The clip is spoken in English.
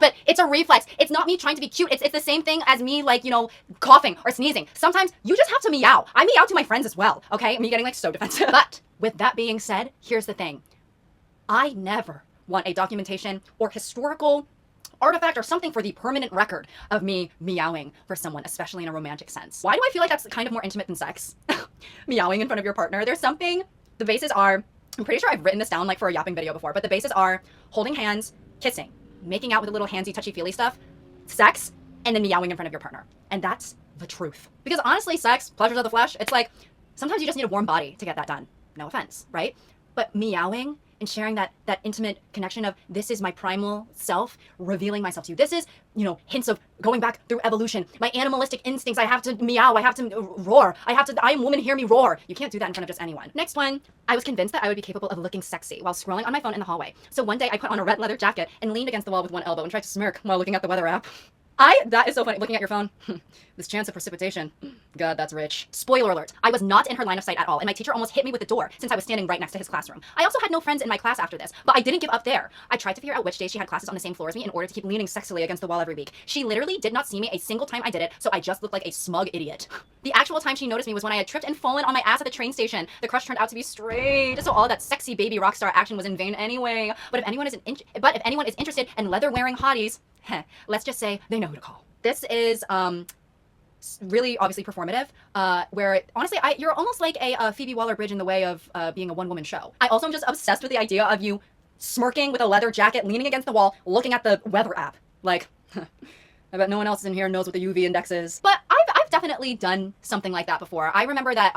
But it's a reflex. It's not me trying to be cute. It's the same thing as me, like, coughing or sneezing. Sometimes you just have to meow. I meow to my friends as well, okay? Me getting, like, so defensive. But with that being said, here's the thing. I never want a documentation or historical artifact or something for the permanent record of me meowing for someone, especially in a romantic sense. Why do I feel like that's kind of more intimate than sex? Meowing in front of your partner. There's something, the bases are, I'm pretty sure I've written this down like for a yapping video before, but the bases are holding hands, kissing, making out with a little handsy, touchy-feely stuff, sex, and then meowing in front of your partner. And that's the truth. Because honestly, sex, pleasures of the flesh, it's like, sometimes you just need a warm body to get that done. No offense, right? But meowing and sharing that intimate connection of this is my primal self, revealing myself to you. This is, hints of going back through evolution. My animalistic instincts, I have to meow, I have to roar, I am woman, hear me roar. You can't do that in front of just anyone. Next one, I was convinced that I would be capable of looking sexy while scrolling on my phone in the hallway. So one day I put on a red leather jacket and leaned against the wall with one elbow and tried to smirk while looking at the weather app. That is so funny, looking at your phone. This chance of precipitation. God, that's rich. Spoiler alert, I was not in her line of sight at all, and my teacher almost hit me with the door since I was standing right next to his classroom. I also had no friends in my class after this, but I didn't give up there. I tried to figure out which days she had classes on the same floor as me in order to keep leaning sexily against the wall every week. She literally did not see me a single time I did it, so I just looked like a smug idiot. The actual time she noticed me was when I had tripped and fallen on my ass at the train station. The crush turned out to be straight, so all that sexy baby rock star action was in vain anyway. But if anyone is interested in leather-wearing hotties, let's just say they know who to call. This is really obviously performative, where honestly, you're almost like a Phoebe Waller-Bridge in the way of being a one-woman show. I also am just obsessed with the idea of you smirking with a leather jacket, leaning against the wall, looking at the weather app. Like, I bet no one else in here knows what the UV index is. But I've definitely done something like that before. I remember that